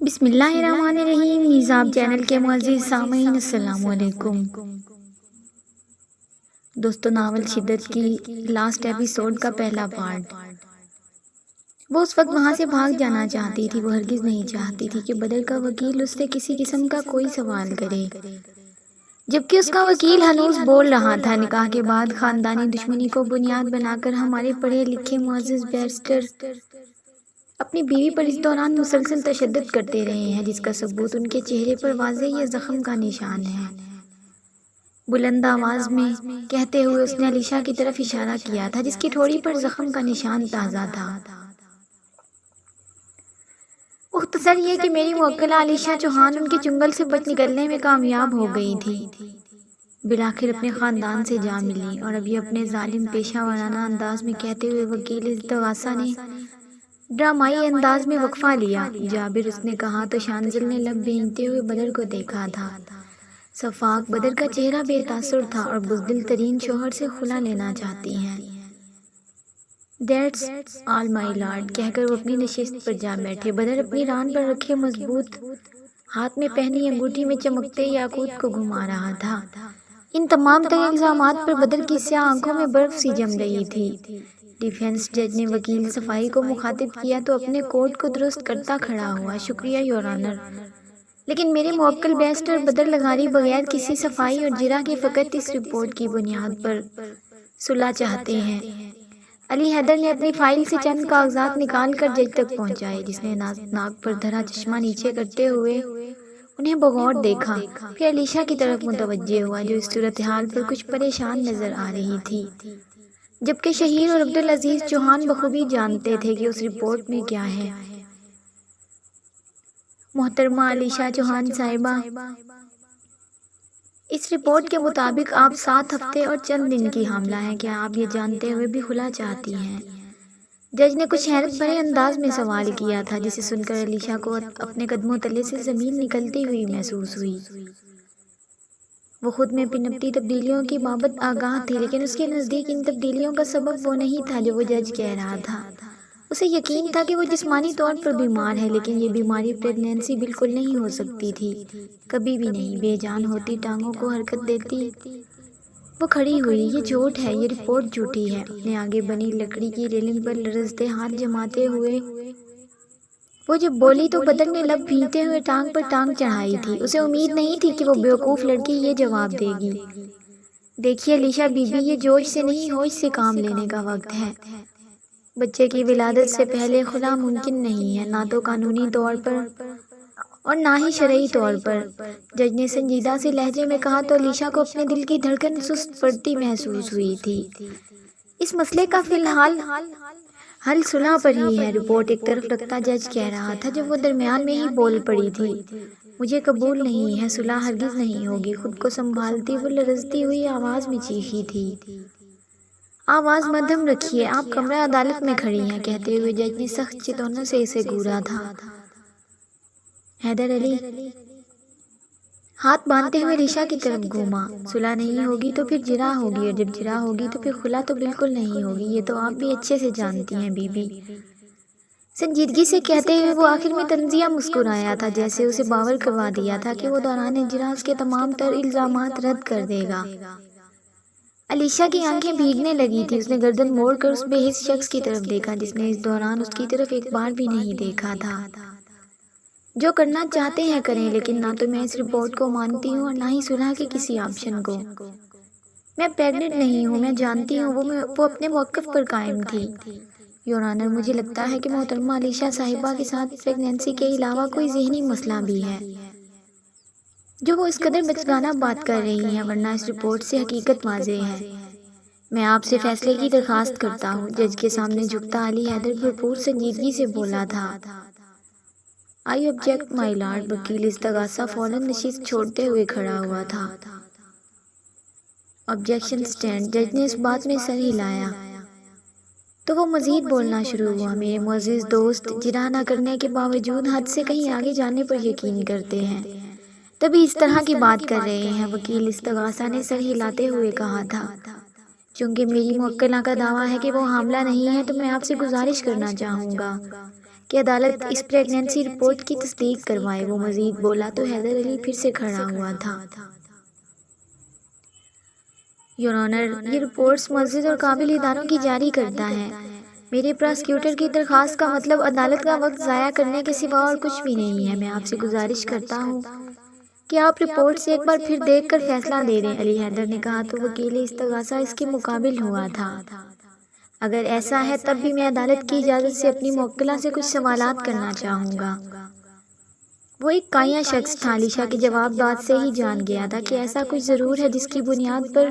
بسم اللہ الرحمن الرحیم۔ میزاب چینل کے معزز سامعین السلام علیکم۔ دوستو، ناول شدت کی لاسٹ ایپیسوڈ کا پہلا پارٹ۔ وہ اس وقت وہاں سے بھاگ جانا چاہتی تھی۔ وہ ہرگز نہیں چاہتی تھی کہ بدر کا وکیل اس سے کسی قسم کا کوئی سوال کرے، جبکہ اس کا وکیل ہنوز بول رہا تھا، نکاح کے بعد خاندانی دشمنی کو بنیاد بنا کر ہمارے پڑھے لکھے معزز بیرسٹر اپنی بیوی پر اس دوران مسلسل تشدد کرتے رہے ہیں، جس کا ثبوت ان کے چہرے پر واضح یہ زخم کا نشان ہے۔ بلند آواز میں کہتے ہوئے اس نے علیشا کی طرف اشارہ کیا تھا، جس کی ٹھوڑی پر زخم کا نشان تازہ تھا۔ مختصر یہ کہ میری موکلہ علیشا چوہان ان کے چنگل سے بچ نکلنے میں کامیاب ہو گئی تھی، بالآخر اپنے خاندان سے جا ملی۔ اور ابھی اپنے ظالم پیشہ ورانہ انداز میں کہتے ہوئے وکیل استغاثہ نے ڈرامائی انداز میں وقفہ لیا، جابر اس نے کہا تو شانزل نے لب بھینچتے ہوئے بدر کو دیکھا تھا۔ صفاق، بدر کا چہرہ بے تاثر تھا اور بزدل ترین شوہر سے خلا لینا چاہتی ہیں۔ "دیٹس آل مائی لارڈ" کہہ کر وہ اپنی نشست پر جا بیٹھے۔ بدر اپنی ران پر رکھے مضبوط ہاتھ میں پہنی انگوٹھی میں چمکتے یاقوت کو گھما رہا تھا۔ ان تمام تر الزامات پر بدر کی سیاہ آنکھوں میں برف سی جم رہی تھی۔ ڈیفینس جج نے وکیل صفائی کو مخاطب کیا تو اپنے کوٹ کو درست کرتا کھڑا ہوا۔ "شکریہ یور آنر، لیکن میرے موکل بیرسٹر بدر لغاری بغیر کسی صفائی اور جرح کے فقط اس رپورٹ کی بنیاد پر صلح چاہتے ہیں۔ علی حیدر نے اپنی فائل سے چند کاغذات نکال کر جج تک پہنچائے، جس نے ناک پر دھرا چشمہ نیچے کرتے ہوئے انہیں بغور دیکھا، پھر علیشا کی طرف متوجہ ہوا، جو اس صورتحال پر کچھ پریشان نظر آ رہی تھی، جبکہ شہیر اور عبدالعزیز چوہان بخوبی جانتے تھے کہ اس رپورٹ میں کیا ہے۔ "محترمہ علیشا چوہان صاحبہ، اس رپورٹ کے مطابق آپ 7 ہفتے اور چند دن کی حاملہ ہیں۔ کیا آپ یہ جانتے ہوئے بھی خلا چاہتی ہیں؟" جج نے کچھ حیرت بھرے انداز میں سوال کیا تھا، جسے سن کر علیشا کو اپنے قدموں تلے سے زمین نکلتی ہوئی محسوس ہوئی۔ وہ خود میں پنپتی تبدیلیوں کی بابت آگاہ تھی، لیکن اس کے نزدیک ان تبدیلیوں کا سبب وہ نہیں تھا جو وہ جج کہہ رہا تھا۔ اسے یقین تھا کہ وہ جسمانی طور پر بیمار ہے، لیکن یہ بیماری پریگنینسی بالکل نہیں ہو سکتی تھی، کبھی بھی نہیں۔ بے جان ہوتی ٹانگوں کو حرکت دیتی وہ کھڑی ہوئی۔ "یہ جھوٹ ہے، یہ رپورٹ جھوٹی ہے"۔ اپنے آگے بنی لکڑی کی ریلنگ پر لرزتے ہاتھ جماتے ہوئے وہ جب بولی تو بدر نے لب بھینچتے ہوئے ٹانگ پر ٹانگ چڑھائی تھی۔ اسے امید نہیں تھی کہ وہ بیوقوف لڑکی یہ جواب دے گی۔ "دیکھیے علیشا بی بی، یہ جوش سے نہیں ہوش سے کام لینے کا وقت ہے۔ بچے کی ولادت سے پہلے خلا ممکن نہیں ہے، نہ تو قانونی طور پر اور نہ ہی شرعی طور پر"۔ جج نے سنجیدہ سے لہجے میں کہا تو علیشا کو اپنے دل کی دھڑکن سست پڑتی محسوس ہوئی تھی۔ "اس مسئلے کا فی الحال حل صلح پر ہی ہے"۔ رپورٹ ایک طرف رکھتا جج کہہ رہا تھا، جب وہ درمیان میں ہی بول پڑی تھی۔ "مجھے قبول نہیں ہے، صلح ہرگز نہیں ہوگی"۔ خود کو سنبھالتی وہ لرزتی ہوئی آواز میں چیخی تھی۔ "آواز مدھم رکھیے، آپ کمرہ عدالت میں کھڑی ہیں"۔ کہتے ہوئے جج نے سخت چتونوں سے اسے گھورا تھا۔ حیدر علی ہاتھ باندھتے ہوئے علیشا کی طرف گھوما۔ "صلح نہیں ہوگی تو پھر جرح ہوگی، اور جب جرح ہوگی تو پھر خلا تو بالکل نہیں ہوگی، یہ تو آپ بھی اچھے سے جانتی ہیں بی بی"۔ سنجیدگی سے کہتے ہوئے وہ آخر میں طنزیہ مسکرایا تھا، جیسے اسے باور کروا دیا تھا کہ وہ دوران اجرا اس کے تمام تر الزامات رد کر دے گا۔ علیشا کی آنکھیں بھیگنے لگی تھی۔ اس نے گردن موڑ کر اس بے حس شخص کی طرف دیکھا، جس نے اس دوران اس کی طرف ایک بار بھی نہیں دیکھا تھا۔ "جو کرنا چاہتے ہیں کریں، لیکن نہ تو میں اس رپورٹ کو مانتی ہوں اور نہ ہی صلح کے کسی آپشن کو"۔ "میں پیگننٹ نہیں ہوں"۔ "میں جانتی ہوں"۔ وہ اپنے موقف پر قائم تھی۔ "یور آنر، مجھے لگتا ہے کہ محترمہ علیشا صاحبہ کے ساتھ پریگنینسی کے علاوہ کوئی ذہنی مسئلہ بھی ہے، جو وہ اس قدر بچگانہ بات کر رہی ہیں، ورنہ اس رپورٹ سے حقیقت واضح ہے"۔ "میں آپ سے فیصلے کی درخواست کرتا ہوں"۔ جج کے سامنے جھکتا علی حیدر بھرپور سنجیدگی سے بولا تھا۔ "آئی آبجیکٹ مائی لارڈ"۔ وکیل استغاثہ فوراً نشست چھوڑتے ہوئے کھڑا ہوا تھا۔ "Objection stand". جج نے اس بات میں سر ہلایا تو وہ مزید بولنا شروع ہوا۔ "میرے معزز دوست جرح نہ کرنے کے باوجود حد سے کہیں آگے جانے پر یقین کرتے ہیں، تبھی اس طرح کی بات کر رہے ہیں"۔ وکیل استغاثہ نے سر ہلاتے ہوئے کہا تھا۔ "چونکہ میری موکلہ کا دعویٰ ہے کہ وہ حاملہ نہیں ہے، تو میں آپ سے گزارش کرنا چاہوں گا کہ عدالت اس پریگنینسی رپورٹ کی تصدیق کروائے۔ وہ مزید بولا تو حیدر علی پھر سے کھڑا ہوا تھا۔ یور آنر، یہ رپورٹس معزز اور قابل اداروں کی جاری کرتا ہے۔ میرے پراسیکیوٹر کی درخواست کا مطلب عدالت کا وقت ضائع کرنے کے سوا اور کچھ بھی نہیں ہے۔ میں آپ سے گزارش کرتا ہوں کہ آپ رپورٹ سے ایک بار پھر دیکھ کر فیصلہ دے دیں۔ علی حیدر نے کہا تو وکیل استغاثہ اس کے مقابل ہوا تھا۔ اگر ایسا ہے تب بھی میں عدالت کی اجازت سے اپنی موکلہ سے کچھ سوالات کرنا چاہوں گا۔ وہ ایک کائیا شخص تھا، علیشہ کے جواب بات سے ہی جان گیا تھا کہ ایسا کچھ ضرور ہے جس کی بنیاد پر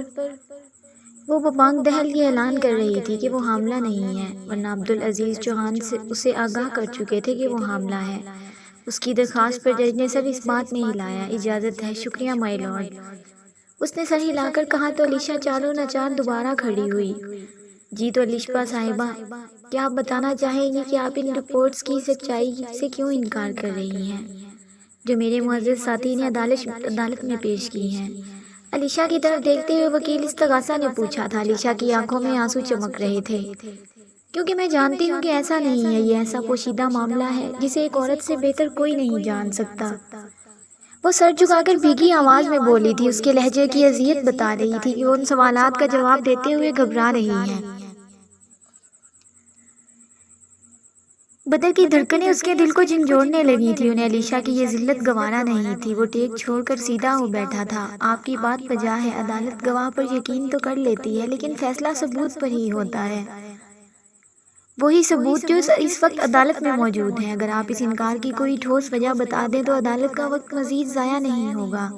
وہ ببانگ دہل یہ اعلان کر رہی تھی کہ وہ حاملہ نہیں ہے، ورنہ عبدالعزیز چوہان اسے آگاہ کر چکے تھے کہ وہ حاملہ ہے۔ اس کی درخواست پر جج نے سر اس بات میں ہلایا۔ اجازت ہے؟ شکریہ مائی لارڈ۔ اس نے سر ہلا کر کہا تو علیشہ چالو ناچار دوبارہ کھڑی ہوئی۔ جی تو علیشہ صاحبہ، کیا آپ بتانا چاہیں گی کہ آپ ان رپورٹس کی سچائی سے کیوں انکار کر رہی ہیں جو میرے معزز ساتھی نے عدالت میں پیش کی ہیں؟ علیشہ کی طرف دیکھتے ہوئے وکیل استغاثہ نے پوچھا تھا۔ علیشہ کی آنکھوں میں آنسو چمک رہے تھے۔ کیونکہ میں جانتی ہوں کہ ایسا نہیں ہے، یہ ایسا پوشیدہ معاملہ ہے جسے ایک عورت سے بہتر کوئی نہیں جان سکتا۔ وہ سر جھکا کر بھیگی آواز میں بولی تھی، اس کے لہجے کی اذیت بتا رہی تھی کہ وہ ان سوالات کا جواب دیتے ہوئے گھبرا رہی ہیں۔ بدر کی دھڑکنیں اس کے دل کو جھنجھوڑنے لگی تھی۔ انہیں علیشہ کی یہ ذلت گوارا نہیں تھی۔ وہ ٹیک چھوڑ کر سیدھا ہو بیٹھا تھا۔ آپ کی بات بجا ہے، عدالت گواہ پر یقین تو کر لیتی ہے لیکن فیصلہ ثبوت پر ہی ہوتا ہے، وہی ثبوت جو اس وقت عدالت میں موجود ہے۔ اگر آپ اس انکار کی کوئی ٹھوس وجہ بتا دیں تو عدالت کا وقت مزید ضائع نہیں ہوگا۔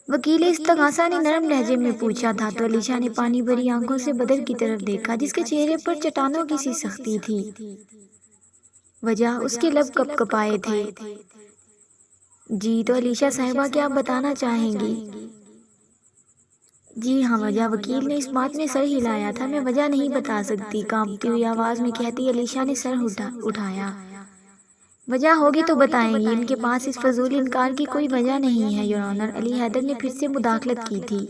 وکیل استغاثہ نے نرم لہجے میں پوچھا تھا تو علیشہ نے پانی بھری آنکھوں سے بدر کی طرف دیکھا جس کے چہرے پر چٹانوں کی سی سختی تھی۔ وجہ؟ اس کے لب کپ کپائے تھے۔ جی تو علیشہ صاحبہ، کیا آپ بتانا چاہیں گی؟ جی ہاں، وجہ؟ وکیل نے اس بات میں سر ہلایا تھا۔ میں وجہ نہیں بتا سکتی، کانپتی ہوئی آواز میں کہتی علیشہ نے سر اٹھایا۔ وجہ ہوگی تو بتائیں گی، ان کے پاس اس فضول انکار کی کوئی وجہ نہیں ہے یور آنر۔ علی حیدر نے پھر سے مداخلت کی تھی۔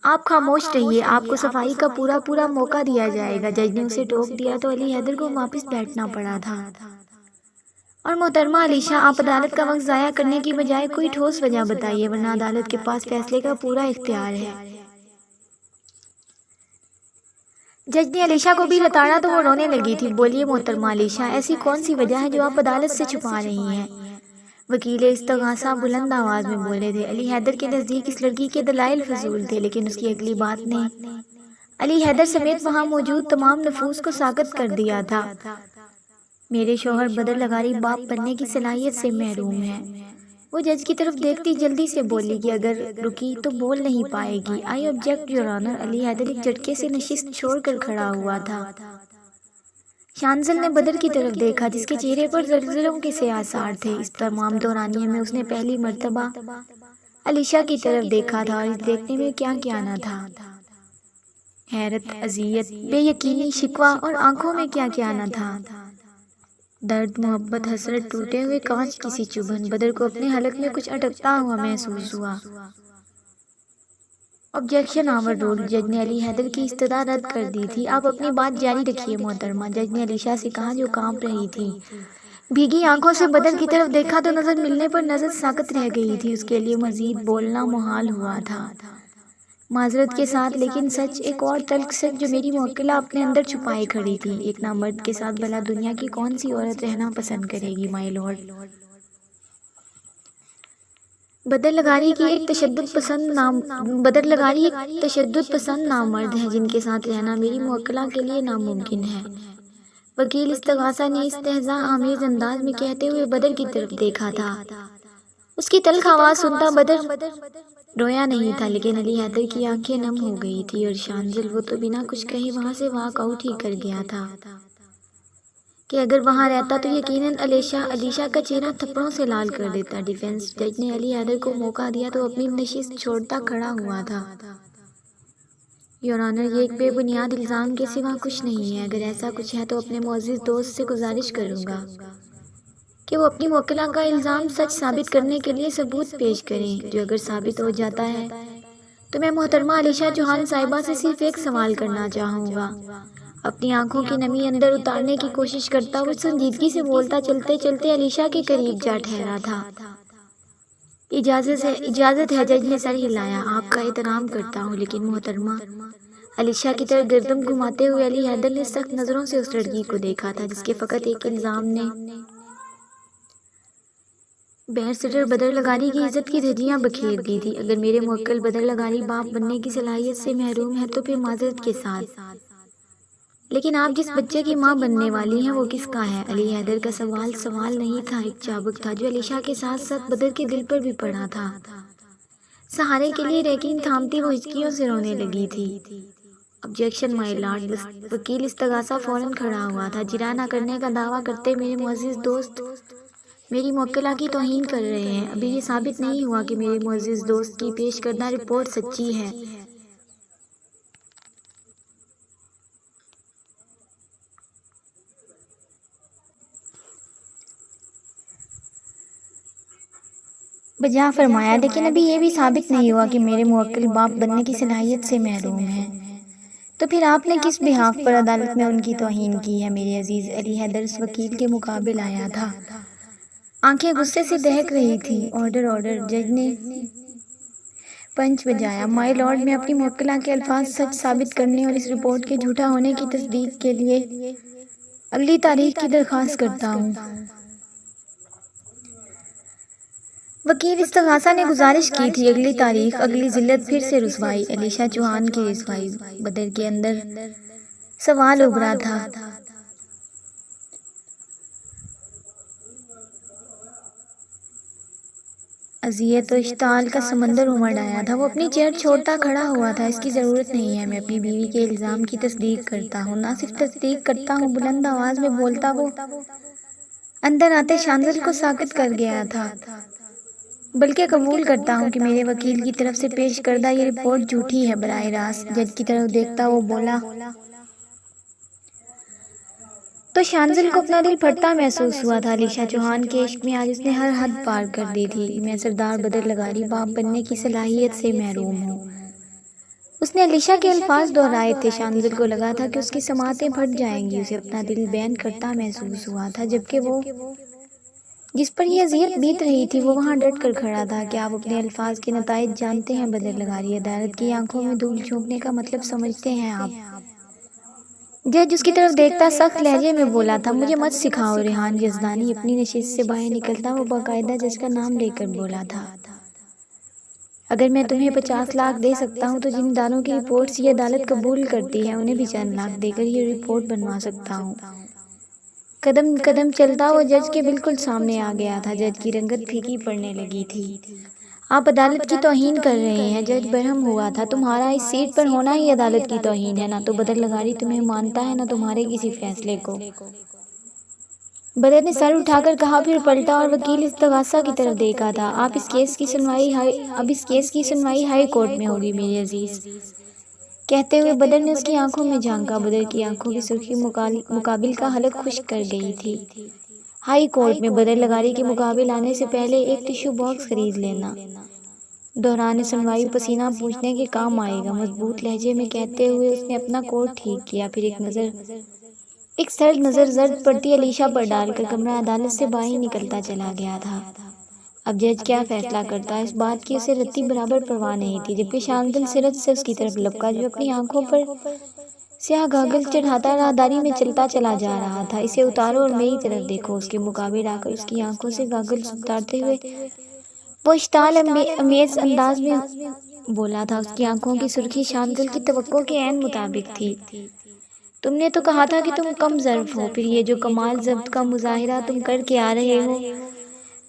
آپ خاموش رہیے، آپ کو صفائی کا پورا موقع دیا جائے گا۔ جج نے اسے ٹوک دیا تو علی حیدر کو واپس بیٹھنا پڑا تھا۔ اور محترمہ علیشہ، آپ عدالت کا وقت ضائع کرنے کی بجائے کوئی ٹھوس وجہ بتائیے، ورنہ عدالت کے پاس فیصلے کا پورا اختیار ہے۔ جج نے علیشہ کو بھی لتاڑا تو وہ رونے لگی تھی۔ بولیے محترمہ علیشہ، ایسی کون سی وجہ ہے جو آپ عدالت سے چھپا رہی ہیں؟ وکیل استغاثہ بلند آواز میں بولے تھے۔ علی حیدر کے نزدیک اس لڑکی کے دلائل فضول تھے، لیکن اس کی اگلی بات نے علی حیدر سمیت وہاں موجود تمام نفوس کو ساکت کر دیا تھا۔ میرے شوہر بدر لغاری باپ بننے کی صلاحیت سے محروم ہے۔ وہ جج کی طرف دیکھتی جلدی سے بولی کہ اگر رکی تو بول نہیں پائے گی۔ I object your honour. Ali Haider ایک جھٹکے سے نشست چھوڑ کر کھڑا ہوا تھا۔ شانزل نے بدر کی طرف دیکھا جس کے چہرے پر زلزلوں کے سے آثار تھے۔ اس تمام دورانیے میں اس نے پہلی مرتبہ علیشہ کی طرف دیکھا تھا، اور اس دیکھنے میں کیا نہ تھا، حیرت، اذیت، بے یقینی، شکوہ، اور آنکھوں میں کیا نہ تھا، درد، محبت، حسرت، ٹوٹے ہوئے کانچ کی سی چبھن۔ بدر کو اپنے حلق میں کچھ اٹکتا ہوا محسوس ہوا۔ آبجیکشن آور رول۔ جج نے علی حیدر کی استدعا رد کر دی تھی۔ آپ اپنی بات جاری رکھیے محترمہ، جج نے علیشہ سے کہا جو کانپ رہی تھی۔ بھیگی آنکھوں سے بدر کی طرف دیکھا تو نظر ملنے پر نظر ساکت رہ گئی تھی۔ اس کے لیے مزید بولنا محال ہوا تھا۔ معذرت کے ساتھ، لیکن سچ، ایک اور تلخ سچ جو میری موکلہ اپنے اندر چھپائے کھڑی تھی، ایک نامرد کے ساتھ بھلا دنیا کی کون سی عورت رہنا پسند کرے گی مائی لارڈ؟ بدر لغاری ایک تشدد پسند نامرد ہے جن کے ساتھ رہنا میری موکلہ کے لیے ناممکن ہے۔ وکیل استغاثہ نے استہزاء آمیز انداز میں کہتے ہوئے بدر کی طرف دیکھا تھا۔ اس کی تلخ آواز سنتا بدر رویا نہیں تھا، لیکن علی حیدر کی آنکھیں نم ہو گئی تھی، اور شانزل، وہ تو بنا کچھ کہے وہاں سے واک آؤٹ ہی کر گیا تھا کہ اگر وہاں رہتا تو یقیناً علیشہ کا چہرہ تھپڑوں سے لال کر دیتا۔ ڈیفنس جج نے علی حیدر کو موقع دیا تو اپنی نشست چھوڑتا کھڑا ہوا تھا۔ یور آنر، یہ ایک بے بنیاد الزام کے سوا کچھ نہیں ہے۔ اگر ایسا کچھ ہے تو اپنے معزز دوست سے گزارش کروں گا کہ وہ اپنی موکلہ کا الزام سچ ثابت کرنے کے لیے ثبوت پیش کریں، جو اگر ثابت ہو جاتا ہے تو میں محترمہ علیشہ چوہان صاحبہ سے صرف ایک سوال کرنا چاہوں گا۔ اپنی آنکھوں کی نمی اندر اتارنے کی کوشش کرتا وہ سنجیدگی سے بولتا چلتے چلتے علیشا کے قریب جا ٹھہرا تھا۔ اجازت ہے، جج نے سر ہلایا۔ آپ کا احترام کرتا ہوں لیکن محترمہ، علیشا کی طرف گردن گھماتے ہوئے علی حیدر نے سخت نظروں سے اس لڑکی کو دیکھا تھا جس کے فقط ایک الزام نے بیرسٹر بدر لغاری کی عزت کی دھجیاں بکھیر دی تھی۔ اگر میرے موکل بدر لغاری باپ بننے کی صلاحیت سے محروم ہے تو پھر معذرت کے ساتھ، لیکن آپ جس بچے کی ماں بننے والی ہیں وہ کس کا ہے؟ علی حیدر کا سوال نہیں تھا، ایک چابک تھا جو علیشا کے ساتھ ساتھ بدر کے دل پر بھی پڑا تھا۔ سہارے کے لیے ریکنگ تھامتی وہ ہچکیوں سے رونے لگی تھی۔ آبجیکشن مائی لارڈ، وکیل استغاثہ فوراً کھڑا ہوا تھا۔ جرح نہ کرنے کا دعویٰ کرتے میرے معزز دوست میری موکلہ کی توہین کر رہے ہیں۔ ابھی یہ ثابت نہیں ہوا کہ میرے معزز دوست کی پیش کردہ رپورٹ سچی ہے۔ بجا فرمایا، لیکن ابھی یہ بھی ثابت نہیں ہوا کہ میرے موکل باپ بننے کی صلاحیت سے محروم ہیں۔ تو پھر آپ نے کس بحاف پر عدالت میں ان کی توہین کی ہے؟ میرے عزیز علی حیدر اس وکیل کے مقابل آیا تھا، آنکھیں غصے سے دہک رہی تھی۔ آرڈر! جج نے پنچ بجایا۔ مائی لارڈ، میں اپنی موکلہ کے الفاظ سچ ثابت کرنے اور اس رپورٹ کے جھوٹا ہونے کی تصدیق کے لیے اگلی تاریخ کی درخواست کرتا ہوں۔ وکیل استغاثہ نے گزارش کی تھی، اگلی تاریخ، اگلی ذلت، پھر سے رسوائی، علیشا چوہان کی رسوائی۔ بدر کے اندر سوال ابھرا تھا۔ اذیت و اشتعال کا سمندر امڑ آیا تھا۔ وہ اپنی چیئر چھوڑتا کھڑا ہوا تھا۔ اس کی ضرورت نہیں ہے، میں اپنی بیوی کے الزام کی تصدیق کرتا ہوں، نہ صرف تصدیق کرتا ہوں، بلند آواز میں بولتا وہ اندر آتے شانزل کو ساکت کر گیا تھا، بلکہ قبول کرتا ہوں کہ میرے وکیل کی طرف سے پیش کردہ یہ رپورٹ جھوٹی ہے۔ براہ راست جج کی طرف دیکھتا وہ بولا تو شانزل کو اپنا دل پھٹتا محسوس ہوا تھا۔ علیشا چوہان کے عشق میں آج اس نے ہر حد پار کر دی تھی۔ میں سردار بدر لغاری باپ بننے کی صلاحیت سے محروم ہوں۔ اس نے علیشا کے الفاظ دہرائے تھے۔ شانزل کو لگا تھا کہ اس کی سماعتیں پھٹ جائیں گی۔ اسے اپنا دل بیان کرتا محسوس ہوا تھا، جبکہ وہ جس پر یہ اذیت بیت رہی تھی وہ وہاں ڈٹ کر کھڑا تھا۔ کیا آپ اپنے الفاظ کے نتائج جانتے ہیں بدر لغاری؟ عدالت کی آنکھوں میں دھول جھونکنے کا مطلب سمجھتے ہیں آپ؟ جج اس کی طرف دیکھتا سخت لہجے میں بولا تھا، مجھے مت سکھاؤ۔ ریحان یزدانی اپنی نشست سے باہر نکلتا وہ باقاعدہ جج کا نام لے کر بولا تھا، اگر میں تمہیں 50 لاکھ دے سکتا ہوں تو جن اداروں کی رپورٹس یہ عدالت قبول کرتی ہے انہیں بھی چند لاکھ دے کر یہ رپورٹ بنوا سکتا ہوں۔ قدم قدم چلتا وہ جج کے بالکل سامنے آ گیا تھا۔ جج کی رنگت پھیکی پڑنے لگی تھی۔ آپ عدالت کی توہین کر رہے ہیں۔ جج برہم ہوا تھا، تمہارا اس سیٹ پر ہونا ہی عدالت کی توہین ہے۔ نہ تو بدر لغاری تمہیں مانتا ہے، نہ تمہارے کسی فیصلے کو۔ بدر نے سر اٹھا کر کہا، پھر پلٹا اور وکیل استغاثہ کی طرف دیکھا تھا۔ اب اس کیس کی سنوائی ہائی کورٹ میں ہوگی میرے عزیز۔ کہتے ہوئے بدر نے اس کی آنکھوں میں جھانکا۔ بدر کی آنکھوں کی سرخی مقابل کا حلق خشک کر گئی تھی۔ ہائی کورٹ میں بدر لغاری کے مقابل آنے سے پہلے ایک ٹشو باکس خرید لینا، دوران سنوائی پسینہ پوچھنے کے کام آئے گا، مضبوط لہجے میں کہتے ہوئے اس نے اپنا کوٹ ٹھیک کیا۔ پھر ایک سرد نظر زرد پڑتی علیشا پر ڈال کر کمرہ عدالت سے باہر نکلتا چلا گیا تھا۔ اب جج کیا فیصلہ کرتا ہے اس بات کی اسے رتی برابر پرواہ نہیں تھی، جبکہ شانزل سرت سے اس کی طرف لپکا جو اپنی آنکھوں پر سیاہ گاگل چڑھاتا راہداری میں چلتا چلا جا رہا تھا۔ اسے اتارو اور میری طرف دیکھو۔ اس کے مقابل آ کر اس کی آنکھوں سے گاگل اتارتے ہوئے وہ اشتعال امیز انداز میں بولا تھا۔ اس کی آنکھوں کی سرخی شانزل کی توقع کے عین مطابق تھی۔ تم نے تو کہا تھا کہ تم کم ظرف ہو، پھر یہ جو کمال ضبط کا مظاہرہ تم کر کے آ رہے ہو،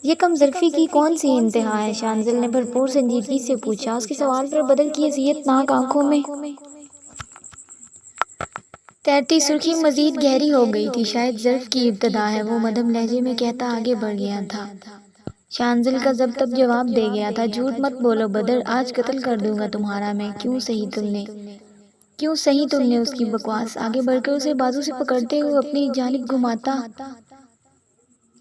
یہ کم ظرفی کی کون سی انتہا ہے؟ شانزل نے بھرپور سنجیدگی سے پوچھا۔ اس کے سوال پر بدر کی اذیت ناک آنکھوں میں تیرتی سرخی مزید گہری ہو گئی تھی۔ شاید ظرف کی ابتدا ہے، وہ مدھم لہجے میں کہتا آگے بڑھ گیا تھا۔ شانزل کا ضبط اب جواب دے گیا تھا، جھوٹ مت بولو بدر، آج قتل کر دوں گا تمہارا میں۔ کیوں صحیح تم نے اس کی بکواس۔ آگے بڑھ کر اسے بازو سے پکڑتے ہوئے اپنی جانب گھماتا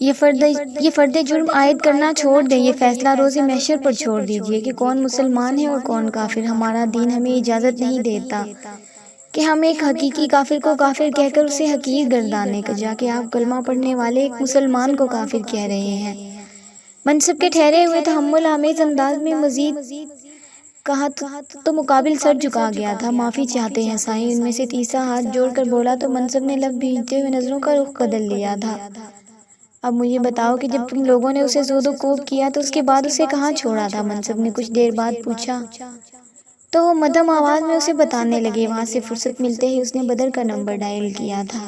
یہ فرد جرم عائد کرنا چھوڑ دیں، یہ فیصلہ روز محشر پر چھوڑ دیجئے کہ کون مسلمان ہے اور کون کافر۔ ہمارا دین ہمیں اجازت نہیں دیتا کہ ہم ایک حقیقی کافر کو کافر کہہ کر اسے حقیر گردانے کا، جا کہ آپ کلمہ پڑھنے والے ایک مسلمان کو کافر کہہ رہے ہیں۔ منصب کے ٹھہرے ہوئے تحمل آمیز انداز میں مزید کہا تو مقابل سر جھکا گیا تھا۔ معافی چاہتے ہیں سائیں، ان میں سے تیسرا ہاتھ جوڑ کر بولا تو منصب نے لب بھیجتے ہوئے نظروں کا رخ بدل لیا تھا۔ اب مجھے بتاؤ کہ جب تم لوگوں نے اسے زود و کوب کیا تو اس کے بعد اسے کہاں چھوڑا تھا؟ منصب نے کچھ دیر بعد پوچھا تو وہ مدھم آواز میں اسے بتانے لگے۔ وہاں سے فرصت ملتے ہی اس نے بدر کا نمبر ڈائل کیا تھا۔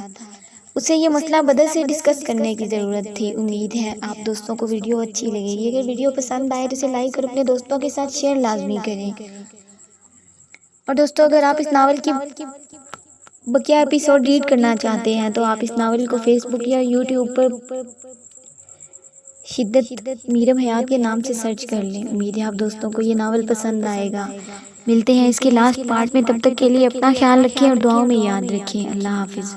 اسے یہ مسئلہ بدر سے ڈسکس کرنے کی ضرورت تھی۔ امید ہے آپ دوستوں کو ویڈیو اچھی لگے گی۔ اگر ویڈیو پسند آئے تو اسے لائک اور اپنے دوستوں کے ساتھ شیئر لازمی کریں۔ اور دوستوں، اگر آپ اس ناول کی بقیہ ایپیسوڈ ریڈ کرنا چاہتے ہیں تو آپ اس ناول کو فیس بک یا یوٹیوب پر شدت میرم حیات کے نام سے سرچ کر لیں۔ امید ہے آپ دوستوں کو یہ ناول پسند آئے گا۔ ملتے ہیں اس کے لاسٹ پارٹ میں، تب تک کے لیے اپنا خیال رکھیں اور دعاؤں میں یاد رکھیں۔ اللہ حافظ۔